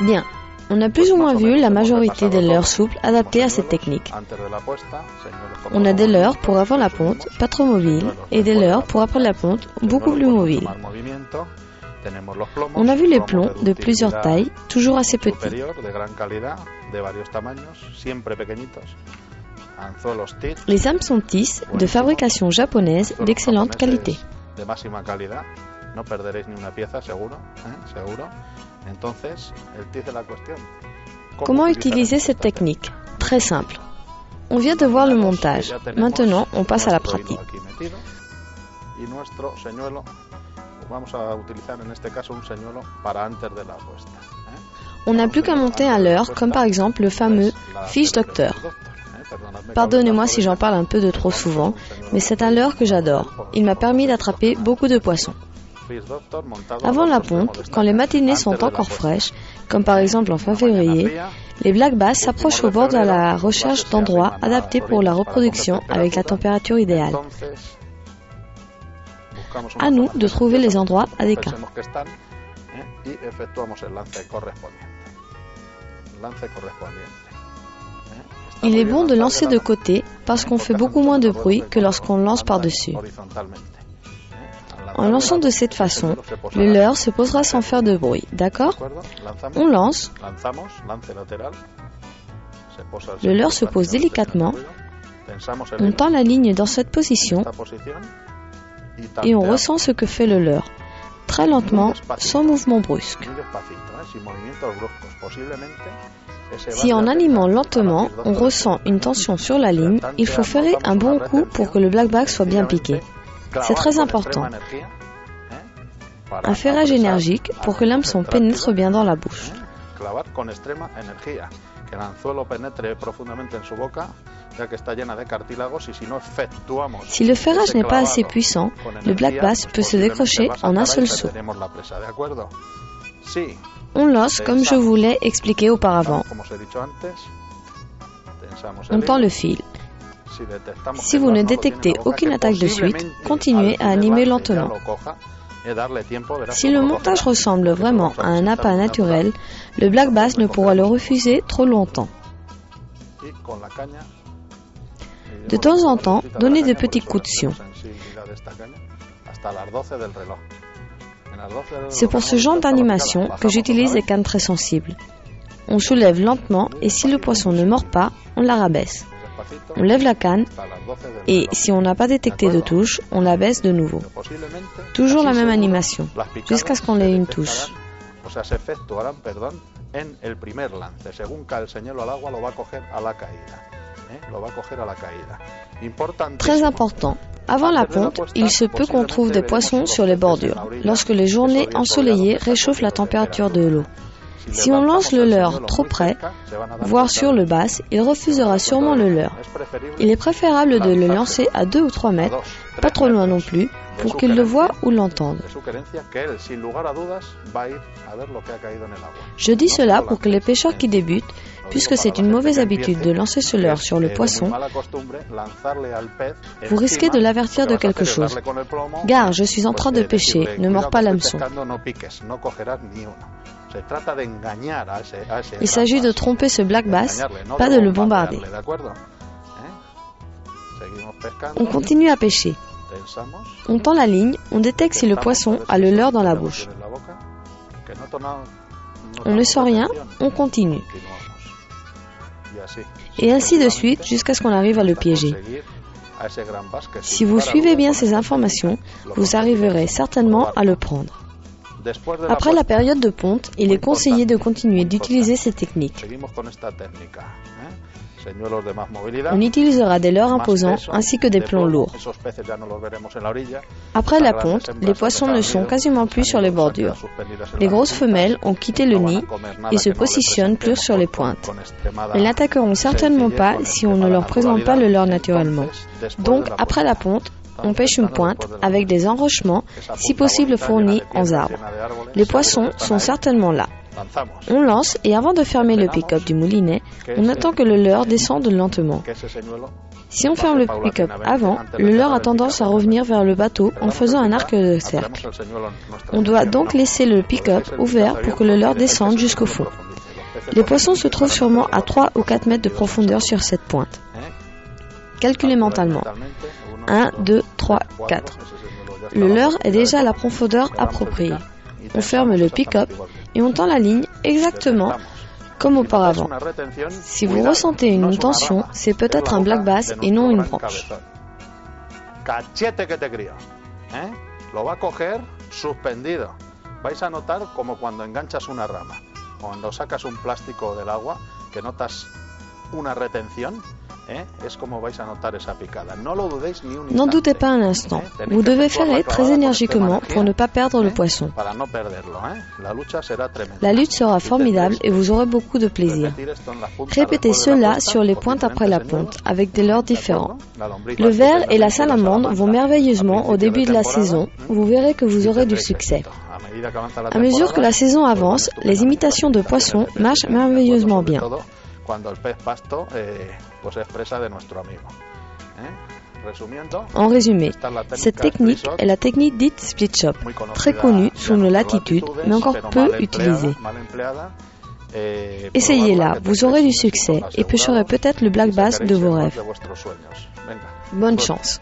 Bien, on a plus ou moins vu la majorité des leurres souples adaptés à cette technique. On a des leurres pour avant la ponte, pas trop mobiles, et des leurres pour après la ponte, beaucoup plus mobiles. On a vu les plombs de plusieurs tailles, toujours assez petits. Les hameçons Tis de fabrication japonaise d'excellente qualité. Comment utiliser cette technique? Très simple. On vient de voir le montage. Maintenant, on passe à la pratique. On n'a plus qu'à monter un leurre, comme par exemple le fameux Fish Doctor. Pardonnez-moi si j'en parle un peu de trop souvent, mais c'est un leurre que j'adore. Il m'a permis d'attraper beaucoup de poissons. Avant la ponte, quand les matinées sont encore fraîches, comme par exemple en fin février, les black bass s'approchent au bord de la recherche d'endroits adaptés pour la reproduction avec la température idéale. À nous de trouver les endroits adéquats. Il est bon de lancer de côté parce qu'on fait beaucoup moins de bruit que lorsqu'on lance par-dessus. En lançant de cette façon, le leurre se posera sans faire de bruit, d'accord? On lance. Le leurre se pose délicatement. On tend la ligne dans cette position et on ressent ce que fait le leurre. Très lentement, sans mouvement brusque. Si en animant lentement, on ressent une tension sur la ligne, il faut ferrer un bon coup pour que le black bass soit bien piqué. C'est très important. Un ferrage énergique pour que l'hameçon pénètre bien dans la bouche. Si le ferrage n'est pas assez puissant, le black bass peut se décrocher en un seul saut. On lance comme je vous l'ai expliqué auparavant. On tend le fil. Si vous ne détectez aucune attaque de suite, continuez à animer lentement. Si le montage ressemble vraiment à un appât naturel, le black bass ne pourra le refuser trop longtemps. De temps en temps, donnez de petits coups de sion. C'est pour ce genre d'animation que j'utilise des cannes très sensibles. On soulève lentement et si le poisson ne mord pas, on la rabaisse. On lève la canne et si on n'a pas détecté de touche, on la baisse de nouveau. Toujours la même animation, jusqu'à ce qu'on ait une touche. Très important, avant la ponte, il se peut qu'on trouve des poissons sur les bordures, lorsque les journées ensoleillées réchauffent la température de l'eau. Si on lance le leurre trop près, voire sur le bass, il refusera sûrement le leurre. Il est préférable de le lancer à 2 ou 3 mètres, pas trop loin non plus, pour qu'il le voie ou l'entende. Je dis cela pour que les pêcheurs qui débutent, puisque c'est une mauvaise habitude de lancer ce leurre sur le poisson, vous risquez de l'avertir de quelque chose. Gare, je suis en train de pêcher, ne mords pas l'hameçon. Il s'agit de tromper ce black bass, pas de le bombarder. On continue à pêcher. On tend la ligne, on détecte si le poisson a le leurre dans la bouche. On ne sent rien, on continue. Et ainsi de suite jusqu'à ce qu'on arrive à le piéger. Si vous suivez bien ces informations, vous arriverez certainement à le prendre. Après la période de ponte, il est conseillé de continuer d'utiliser ces techniques. On utilisera des leurres imposants ainsi que des plombs lourds. Après la ponte, les poissons ne sont quasiment plus sur les bordures. Les grosses femelles ont quitté le nid et se positionnent plus sur les pointes. Elles n'attaqueront certainement pas si on ne leur présente pas le leurre naturellement. Donc, après la ponte, on pêche une pointe avec des enrochements, si possible fournis en arbres. Les poissons sont certainement là. On lance et avant de fermer le pick-up du moulinet, on attend que le leurre descende lentement. Si on ferme le pick-up avant, le leurre a tendance à revenir vers le bateau en faisant un arc de cercle. On doit donc laisser le pick-up ouvert pour que le leurre descende jusqu'au fond. Les poissons se trouvent sûrement à 3 ou 4 mètres de profondeur sur cette pointe. Calculez mentalement. 1, 2, 3, 4. Le leurre est déjà à la profondeur appropriée. On ferme le pick-up et on tend la ligne exactement comme auparavant. Si vous ressentez une tension, c'est peut-être un black bass et non une branche. Cachete que te crío. Lo va a coger suspendido. Vais a notar como cuando enganchas una rama, cuando sacas un plástico del agua, que notas una retención. N'en doutez pas un instant. Vous devez ferrer très énergiquement pour ne pas perdre le poisson. La lutte sera formidable et vous aurez beaucoup de plaisir. Répétez cela sur les pointes après la ponte, avec des leurres différents. Le ver et la salamandre vont merveilleusement au début de la saison. Vous verrez que vous aurez du succès. À mesure que la saison avance, les imitations de poissons marchent merveilleusement bien. En résumé, cette technique est la technique dite split chop, très connue sous nos latitudes, mais encore peu utilisée. Essayez-la, vous aurez du succès et pêcherez peut-être le black bass de vos rêves. Bonne chance!